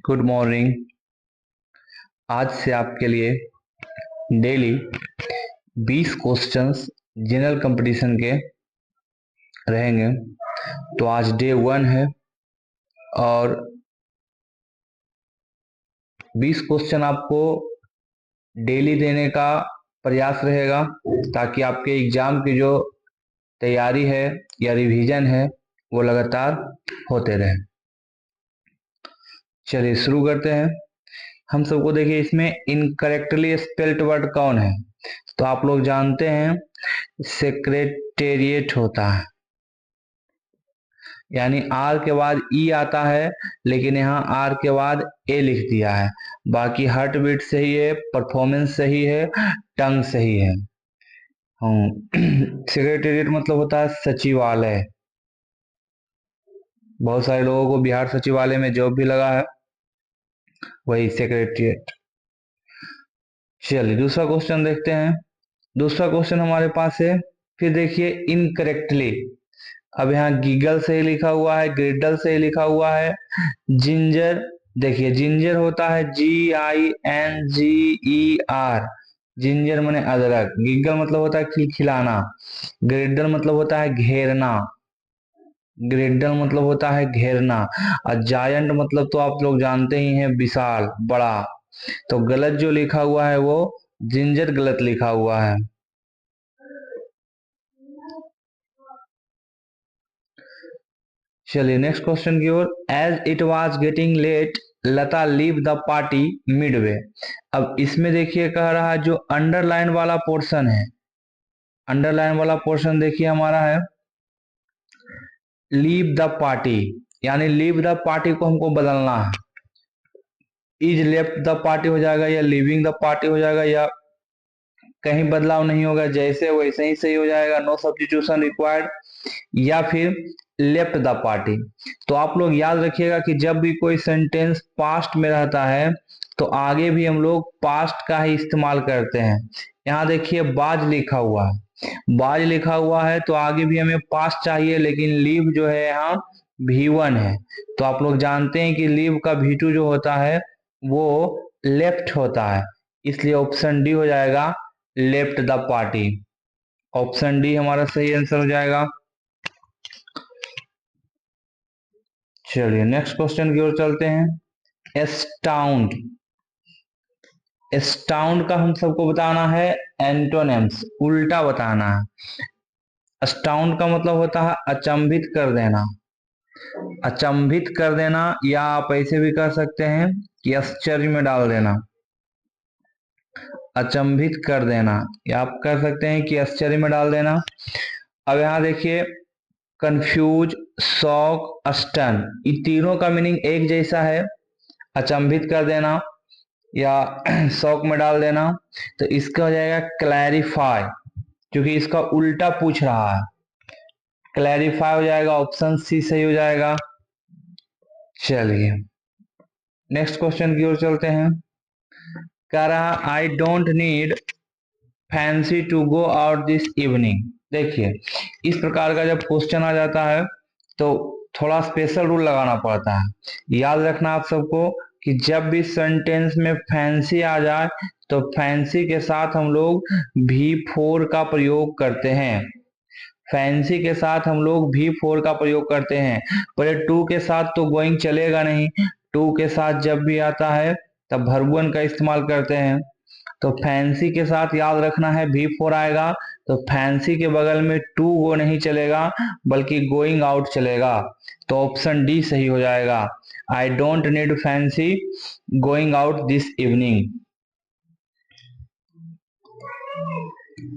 Good morning. आज से आपके लिए डेली 20 क्वेश्चंस जनरल कंपटीशन के रहेंगे। तो आज डे 1 है और 20 क्वेश्चन आपको डेली देने का प्रयास रहेगा ताकि आपके एग्जाम की जो तैयारी है या रिवीजन है वो लगातार होते रहे। चलिए शुरू करते हैं। हम सबको देखिए इसमें इनकरेक्टली स्पेल्ड वर्ड कौन है, तो आप लोग जानते हैं सेक्रेटेरिएट होता है, यानी आर के बाद ई आता है लेकिन यहाँ आर के बाद ए लिख दिया है। बाकी हार्ट बीट सही है, परफॉर्मेंस सही है, टंग सही है। सेक्रेटेरिएट मतलब होता है सचिवालय। बहुत सारे लोगों को बिहार सचिवालय में जॉब भी लगा है, वही सेक्रेटेरिएट। चलिए दूसरा क्वेश्चन देखते हैं। दूसरा क्वेश्चन हमारे पास है, फिर देखिए इनकरेक्टली। अब यहाँ गीगल से ही लिखा हुआ है, ग्रिडल से ही लिखा हुआ है, जिंजर। देखिए जिंजर होता है GINGER, जिंजर माने अदरक। गीगल मतलब होता है खिलखिलाना। ग्रिडल मतलब होता है घेरना। ग्रिडल मतलब होता है घेरना। और जायंट मतलब तो आप लोग जानते ही हैं, विशाल, बड़ा। तो गलत जो लिखा हुआ है वो जिंजर गलत लिखा हुआ है। चलिए नेक्स्ट क्वेश्चन की ओर। As it was getting late Lata leave the party midway. अब इसमें देखिए कह रहा है जो अंडरलाइन वाला पोर्शन है, अंडरलाइन वाला पोर्शन देखिए हमारा है लीव द पार्टी, यानी लीव द पार्टी को हमको बदलना है। इज लेफ्ट द पार्टी हो जाएगा या लिविंग द पार्टी हो जाएगा, या कहीं बदलाव नहीं होगा, जैसे वैसे ही सही हो जाएगा, नो सब्स्टिट्यूशन रिक्वायर्ड। या फिर लेफ्ट द पार्टी। तो आप लोग याद रखिएगा कि जब भी कोई सेंटेंस पास्ट में रहता है तो आगे भी हम लोग पास्ट का ही इस्तेमाल करते हैं। यहाँ देखिए बाज लिखा हुआ है, बाज लिखा हुआ है तो आगे भी हमें पास्ट चाहिए, लेकिन लीव जो है यहाँ V1 है। तो आप लोग जानते हैं कि लीव का V2 जो होता है वो लेफ्ट होता है, इसलिए ऑप्शन डी हो जाएगा left the party. Option D हमारा सही आंसर हो जाएगा। चलिए नेक्स्ट क्वेश्चन की ओर चलते हैं। एस्टाउंड। एस्टाउंड का हम सबको बताना है एंटोनिम्स, उल्टा बताना है। एस्टाउंड का मतलब होता है अचंभित कर देना। अचंभित कर देना, या आप ऐसे भी कर सकते हैं कि आश्चर्य में डाल देना। अचंभित कर देना, या आप कर सकते हैं कि आश्चर्य में डाल देना। अब यहाँ देखिए कंफ्यूज, शॉक, स्टन, ये तीनों का मीनिंग एक जैसा है। अचंभित कर देना या शॉक में डाल देना, तो इसका हो जाएगा क्लैरिफाई, क्योंकि इसका उल्टा पूछ रहा है। क्लैरिफाई हो जाएगा, ऑप्शन सी सही हो जाएगा। चलिए नेक्स्ट क्वेश्चन की ओर चलते हैं। कह रहा I don't need fancy to go out this evening. देखिए इस प्रकार का जब क्वेश्चन आ जाता है तो थोड़ा स्पेशल रूल लगाना पड़ता है। याद रखना आप सबको कि जब भी सेंटेंस में फैंसी आ जाए तो फैंसी के साथ हम लोग V4 का प्रयोग करते हैं। फैंसी के साथ हम लोग V4 का प्रयोग करते हैं, पर टू के साथ तो गोइंग चलेगा नहीं। टू के साथ जब भी आता है तब वर्ब वन का इस्तेमाल करते हैं। तो फैंसी के साथ याद रखना है V4 आएगा, तो फैंसी के बगल में टू वो नहीं चलेगा बल्कि गोइंग आउट चलेगा। तो ऑप्शन डी सही हो जाएगा। आई don't need fancy going out this evening.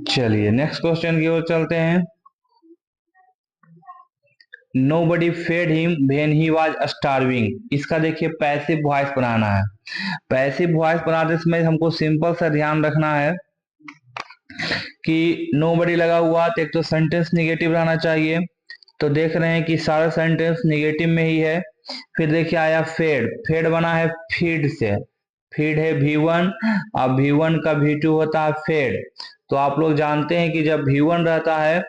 चलिए नेक्स्ट क्वेश्चन की ओर चलते हैं। Nobody fed him when he was starving। इसका देखिए पैसिव वॉइस बनाना है। पैसिव वॉइस बनाते समय हमको सिंपल सा ध्यान रखना है कि नोबडी लगा हुआ तो एक तो सेंटेंस निगेटिव रहना चाहिए। तो देख रहे हैं कि सारा सेंटेंस निगेटिव में ही है। फिर देखिए आया फेड, फेड बना है फीड से, फीड है V1 और V1 का V2 होता है फेड। तो आप लोग जानते हैं कि जब V1 रहता है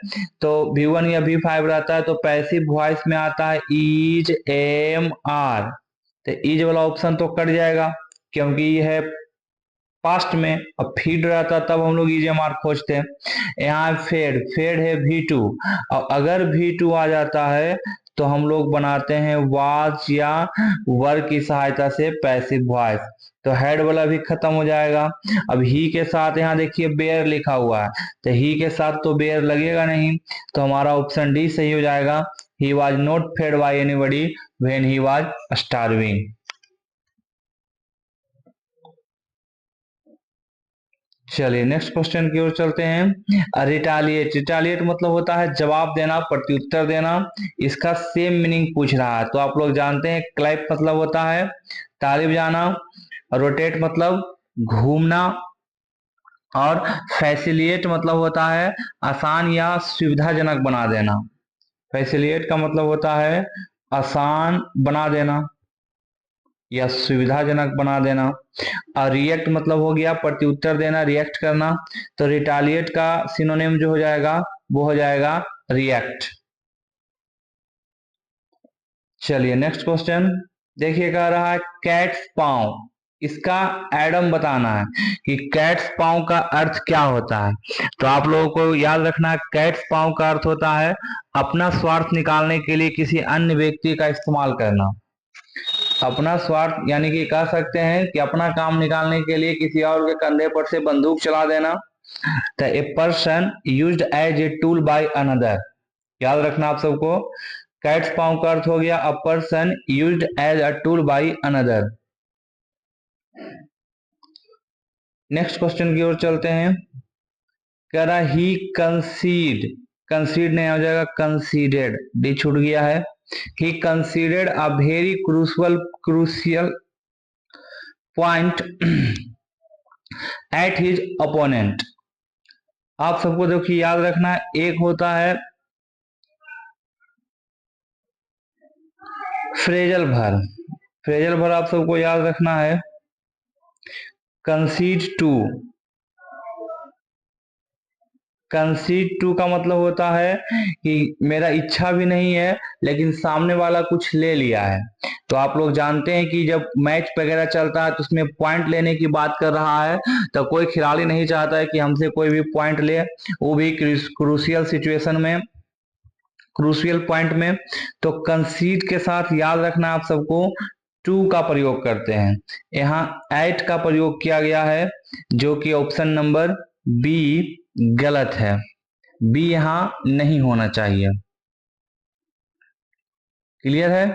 तो V1 या V5 रहता है तो पैसिव वॉइस में आता है इज, एम, आर। तो इज वाला ऑप्शन तो कट जाएगा क्योंकि ये है पास्ट में। अब फीड रहता तब हम लोग ईजेएमआर खोजते हैं। यहाँ फेड, फेड है V2। और अगर V2 आ जाता है तो हम लोग बनाते हैं वाज या वर की सहायता से पैसिव वॉइस। तो हेड वाला भी खत्म हो जाएगा। अब ही के साथ यहाँ देखिए बेयर लिखा हुआ है, तो ही के साथ तो बेयर लगेगा नहीं, तो हमारा ऑप्शन डी सही हो जाएगा। He was not fed by anybody when he was starving. चलिए नेक्स्ट क्वेश्चन की ओर चलते हैं। रिटालिएट, रिटालिएट मतलब होता है जवाब देना, प्रत्युत्तर देना। इसका सेम मीनिंग पूछ रहा है, तो आप लोग जानते हैं क्लैप मतलब होता है ताली बजाना, रोटेट मतलब घूमना, और फैसिलिएट मतलब होता है आसान या सुविधाजनक बना देना। फैसिलिएट का मतलब होता है आसान बना देना या सुविधाजनक बना देना। और रिएक्ट मतलब हो गया प्रत्युत्तर देना, रिएक्ट करना। तो रिटालिएट का सिनोनिम जो हो जाएगा वो हो जाएगा रिएक्ट। चलिए नेक्स्ट क्वेश्चन देखिए, कह रहा है कैट्स पांव, इसका एडम बताना है कि कैट्स पांव का अर्थ क्या होता है। तो आप लोगों को याद रखना है कैट्स पांव का अर्थ होता है अपना स्वार्थ निकालने के लिए किसी अन्य व्यक्ति का इस्तेमाल करना। अपना स्वार्थ यानी कि कह सकते हैं कि अपना काम निकालने के लिए किसी और के कंधे पर से बंदूक चला देना। तो a person used as a tool by another, याद रखना आप सबको। कैट्स पांव का अर्थ हो गया a person used as a tool by another. Next question की ओर चलते हैं। कह रहा ही कंसीड, कंसीड नहीं हो जाएगा कंसीडेड, डी छूट गया है। He conceded a very crucial point at his opponent. आप सबको देखिए याद रखना है, एक होता है फ्रेजल भर, फ्रेजल भर आप सबको याद रखना है कंसीड टू। कंसीड टू का मतलब होता है कि मेरा इच्छा भी नहीं है लेकिन सामने वाला कुछ ले लिया है। तो आप लोग जानते हैं कि जब मैच वगैरह चलता है तो उसमें पॉइंट लेने की बात कर रहा है, तो कोई खिलाड़ी नहीं चाहता है कि हमसे कोई भी पॉइंट ले, वो भी क्रूशियल सिचुएशन में, क्रूशियल पॉइंट में। तो कंसीड के साथ याद रखना आप सबको टू का प्रयोग करते हैं। यहाँ एट का प्रयोग किया गया है जो कि ऑप्शन नंबर बी गलत है, बी यहां नहीं होना चाहिए। क्लियर है,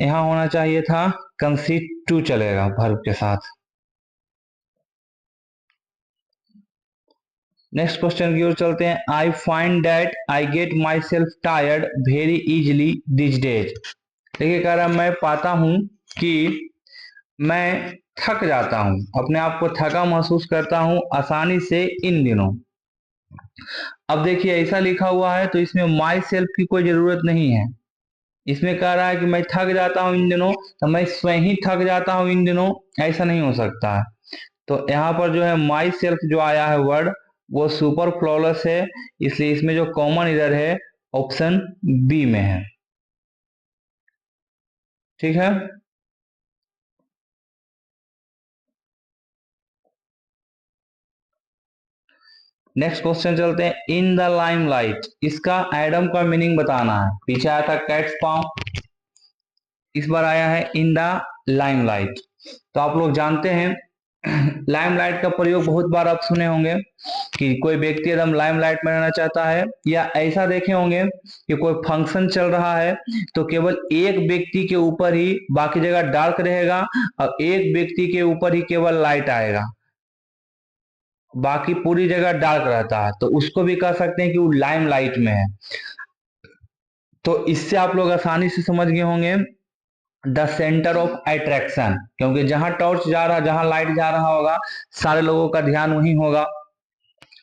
यहां होना चाहिए था कंसीड टू, चलेगा वर्ब के साथ। नेक्स्ट क्वेश्चन की ओर चलते हैं। I find that I get my self tired very easily this days. देखिए कह रहा मैं पाता हूं कि मैं थक जाता हूं, अपने आप को थका महसूस करता हूं आसानी से इन दिनों। अब देखिए ऐसा लिखा हुआ है तो इसमें माई सेल्फ की कोई जरूरत नहीं है। इसमें कह रहा है कि मैं थक जाता हूं इन दिनों, तो मैं स्वयं ही थक जाता हूं इन दिनों, ऐसा नहीं हो सकता है। तो यहाँ पर जो है माई सेल्फ जो आया है वर्ड वो सुपर फ्लॉलेस है, इसलिए इसमें जो कॉमन इधर है ऑप्शन बी में है। ठीक है, नेक्स्ट क्वेश्चन चलते हैं। इन द लाइमलाइट, इसका एडम का मीनिंग बताना है। पीछे आया था कैट्स पांव, इस बार आया है इन द लाइमलाइट। तो आप लोग जानते हैं लाइमलाइट का प्रयोग बहुत बार आप सुने होंगे कि कोई व्यक्ति एकदम लाइमलाइट में रहना चाहता है, या ऐसा देखे होंगे कि कोई फंक्शन चल रहा है तो केवल एक व्यक्ति के ऊपर ही बाकी जगह डार्क रहेगा और एक व्यक्ति के ऊपर ही केवल लाइट आएगा, बाकी पूरी जगह डार्क रहता है, तो उसको भी कह सकते हैं कि वो लाइमलाइट में है। तो इससे आप लोग आसानी से समझ गए होंगे द सेंटर ऑफ अट्रैक्शन, क्योंकि जहां टॉर्च जा रहा, जहां लाइट जा रहा होगा सारे लोगों का ध्यान वहीं होगा।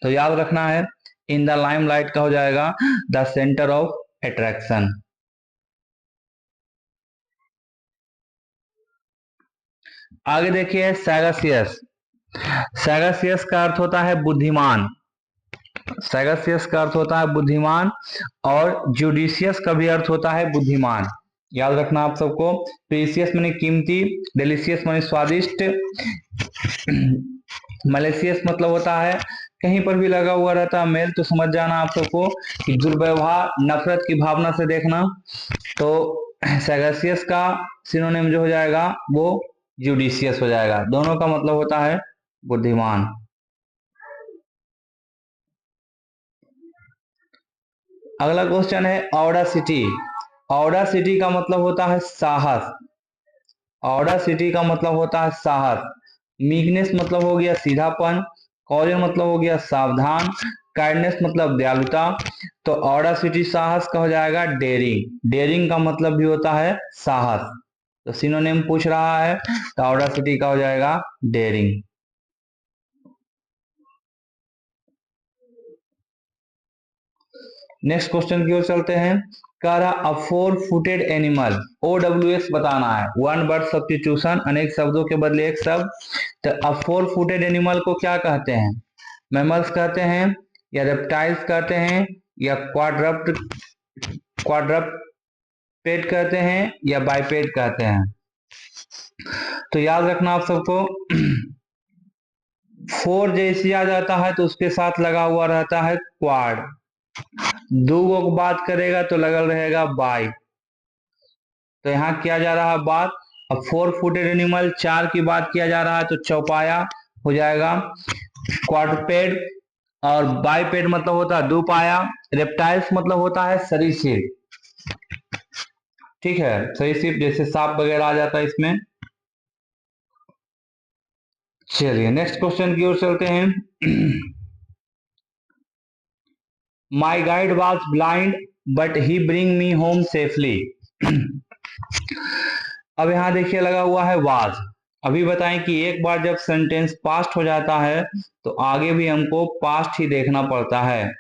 तो याद रखना है इन द लाइमलाइट का हो जाएगा द सेंटर ऑफ अट्रैक्शन। आगे देखिए सैगासियस, सैगासियस का अर्थ होता है बुद्धिमान, सैगासियस का अर्थ होता है बुद्धिमान, और जुडिशियस का भी अर्थ होता है बुद्धिमान। याद रखना आप सबको। प्रीसियस माने कीमती, डिलीशियस माने स्वादिष्ट, मलेशियस मतलब होता है कहीं पर भी लगा हुआ रहता है मेल, तो समझ जाना आप सबको कि दुर्व्यवहार, नफरत की भावना से देखना। तो सैगेसियस का सिनोनिम जो हो जाएगा वो जुडिशियस हो जाएगा। दोनों का मतलब होता है बुद्धिमान। अगला क्वेश्चन है ऑडासिटी। ऑडासिटी का मतलब होता है साहस। ऑडासिटी का मतलब होता है साहस। मीकनेस मतलब हो गया सीधापन। कॉजन मतलब हो गया सावधान। काइंडनेस मतलब दयालुता। तो ऑडासिटी साहस का हो जाएगा डेयरिंग। डेयरिंग का मतलब भी होता है साहस। तो सिनोनिम पूछ रहा है तो ऑडासिटी का हो जाएगा डेयरिंग। नेक्स्ट क्वेश्चन की ओर चलते हैं। कह रहा अ फोर फुटेड एनिमल, OWS बताना है, वन वर्ड सब्स्टिट्यूशन, अनेक शब्दों के बदले एक शब्द। तो अ फोर फुटेड एनिमल को क्या कहते हैं? मैमल्स कहते हैं, या रेप्टाइल्स कहते हैं, या क्वाड्रप्टेड कहते हैं, या बाइपेड कहते हैं। तो याद रखना आप सबको, फोर जैसे आ जाता है तो उसके साथ लगा हुआ रहता है क्वाड। दो को बात करेगा तो लगल रहेगा बाई। तो यहाँ किया जा रहा है बात। अब फोर फुटेड एनिमल चार की बात किया जा रहा है तो चौपाया हो जाएगा क्वाड्रपेड। और बाईपेड मतलब होता है दो पाया। रेप्टाइल्स मतलब होता है सरीसृप। ठीक है, सरीसृप जैसे सांप वगैरह आ जाता है इसमें। चलिए नेक्स्ट क्वेश्चन की ओर चलते हैं। माई guide was blind but he bring me home safely. अब यहाँ देखिए लगा हुआ है वाज। अभी बताएं कि एक बार जब सेंटेंस पास्ट हो जाता है तो आगे भी हमको पास्ट ही देखना पड़ता है।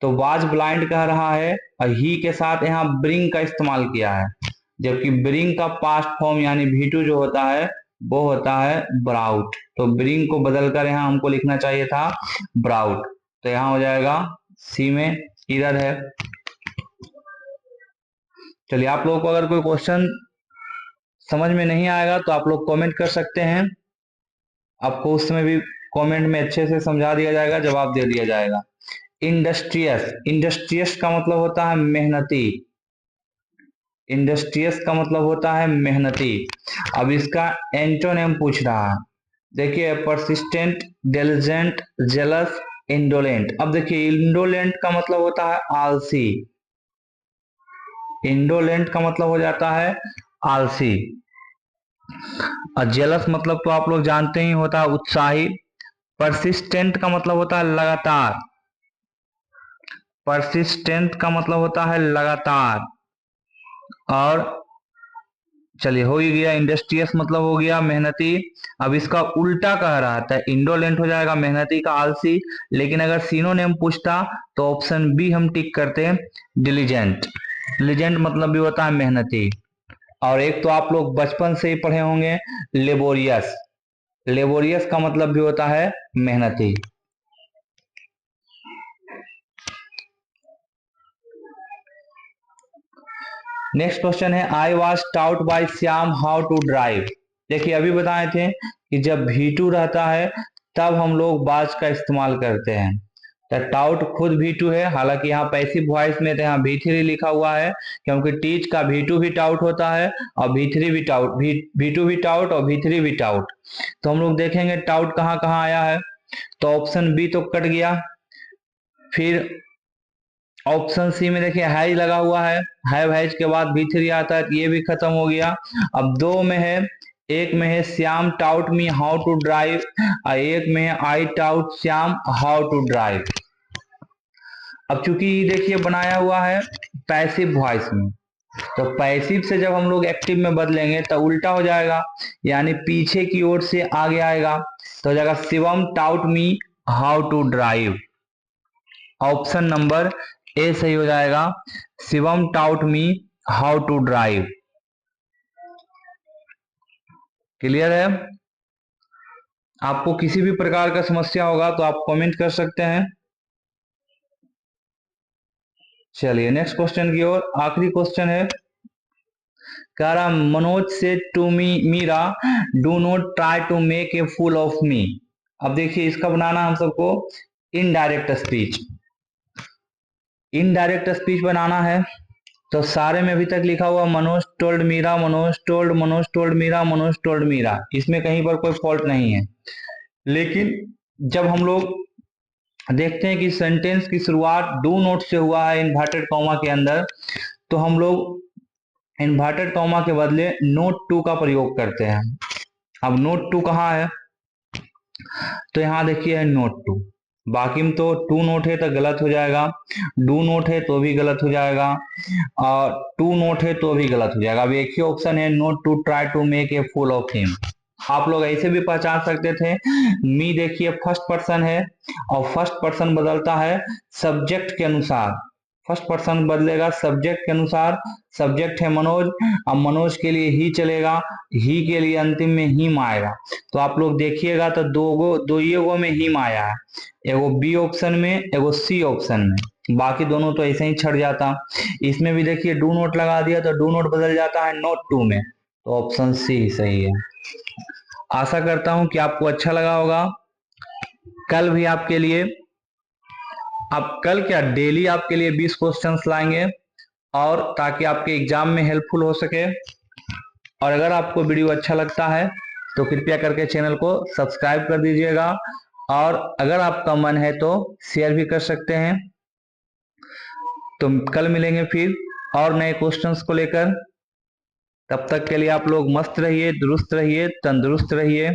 तो वाज ब्लाइंड कह रहा है और ही के साथ यहाँ ब्रिंग का इस्तेमाल किया है, जबकि ब्रिंग का पास्ट फॉर्म यानी V2 जो होता है वो होता है ब्राउट। तो ब्रिंग को बदलकर यहाँ हमको लिखना चाहिए था ब्राउट। तो यहाँ हो जाएगा सी में इधर है। चलिए आप लोगों को अगर कोई क्वेश्चन समझ में नहीं आएगा तो आप लोग कमेंट कर सकते हैं, आपको उस समय भी कमेंट में अच्छे से समझा दिया जाएगा, जवाब दे दिया जाएगा। इंडस्ट्रियस, इंडस्ट्रियस का मतलब होता है मेहनती। इंडस्ट्रियस का मतलब होता है मेहनती। अब इसका एंटोनिम पूछ रहा है, देखिए परसिस्टेंट, डिलिजेंट, जेलस, इंडोलेंट। अब देखिए इंडोलेंट का मतलब होता है आलसी। इंडोलेंट का मतलब हो जाता है आलसी। और जेलस मतलब तो आप लोग जानते ही होता है उत्साही। परसिस्टेंट का मतलब होता है लगातार। परसिस्टेंट का मतलब होता है लगातार। और चलिए हो ही गया, इंडस्ट्रियस मतलब हो गया मेहनती। अब इसका उल्टा कह रहा था, इंडोलेंट हो जाएगा मेहनती का आलसी। लेकिन अगर सिनोनिम पूछता तो ऑप्शन बी हम टिक करते, डिलीजेंट। डिलीजेंट मतलब भी होता है मेहनती। और एक तो आप लोग बचपन से ही पढ़े होंगे लेबोरियस। लेबोरियस का मतलब भी होता है मेहनती। नेक्स्ट क्वेश्चन है I was taught by Shyam how to drive. देखिए अभी बताए थे कि जब V2 रहता है तब हम लोग बाज का इस्तेमाल करते हैं। तो टाउट खुद V2 है, हालांकि यहाँ पैसिव वॉइस में तो यहाँ V3 लिखा हुआ है, क्योंकि टीच का V2 भी टाउट होता है और V3 भी टाउट, V2 भी टाउट और V3 भी टाउट। तो हम लोग देखेंगे टाउट कहाँ कहाँ आया है। तो ऑप्शन बी तो कट गया। फिर ऑप्शन सी में देखिए हैज लगा हुआ है हैज के बाद V3 आता है, ये भी खत्म हो गया। अब दो में है, एक में है Shyam taught me how to drive और एक में है I taught Shyam how to drive. अब चूंकि देखिए बनाया हुआ है पैसिव वॉइस में, तो पैसिव से जब हम लोग एक्टिव में बदलेंगे तो उल्टा हो जाएगा, यानी पीछे की ओर से आगे आएगा। तो हो जाएगा Shivam taught me how to drive. Option number A सही हो जाएगा, Shivam taught me how to drive. Clear है? आपको किसी भी प्रकार का समस्या होगा तो आप कमेंट कर सकते हैं। चलिए नेक्स्ट क्वेश्चन की ओर, आखिरी क्वेश्चन है। कह रहा Manoj say to Meera do not try to make a fool of me. अब देखिए इसका बनाना हम सबको इनडायरेक्ट स्पीच। इनडायरेक्ट स्पीच बनाना है तो सारे में अभी तक लिखा हुआ Manoj told Meera, Manoj told Meera, Manoj told Meera, इसमें कहीं पर कोई फॉल्ट नहीं है। लेकिन जब हम लोग देखते हैं कि सेंटेंस की शुरुआत डू नॉट से हुआ है इन्वर्टेड कॉमा के अंदर, तो हम लोग इन्वर्टेड कॉमा के बदले नोट टू का प्रयोग करते हैं। अब नोट टू कहाँ है, तो यहाँ देखिए है नोट टू। बाकी में तो टू नोट है तो गलत हो जाएगा, डू नोट है तो भी गलत हो जाएगा, और टू नोट है तो भी गलत हो जाएगा। अब एक ही ऑप्शन है not to try to make a fool of him. आप लोग ऐसे भी पहचान सकते थे, मी देखिए फर्स्ट पर्सन है और फर्स्ट पर्सन बदलता है सब्जेक्ट के अनुसार। फर्स्ट पर्सन बदलेगा सब्जेक्ट के अनुसार। सब्जेक्ट है मनोज, अब मनोज के लिए ही चलेगा, ही के लिए अंतिम में हिम आएगा। तो आप लोग देखिएगा तो दो गो में हिम आया है, एगो बी ऑप्शन में एगो सी ऑप्शन में, बाकी दोनों तो ऐसे ही छट जाता। इसमें भी देखिए डू नोट लगा दिया तो डू नोट बदल जाता है नोट टू में, तो ऑप्शन सी सही है। आशा करता हूं कि आपको अच्छा लगा होगा। कल भी आपके लिए, आप कल क्या डेली आपके लिए 20 क्वेश्चंस लाएंगे, और ताकि आपके एग्जाम में हेल्पफुल हो सके। और अगर आपको वीडियो अच्छा लगता है तो कृपया करके चैनल को सब्सक्राइब कर दीजिएगा, और अगर आपका मन है तो शेयर भी कर सकते हैं। तो कल मिलेंगे फिर और नए क्वेश्चंस को लेकर। तब तक के लिए आप लोग मस्त रहिए, दुरुस्त रहिए, तंदुरुस्त रहिए।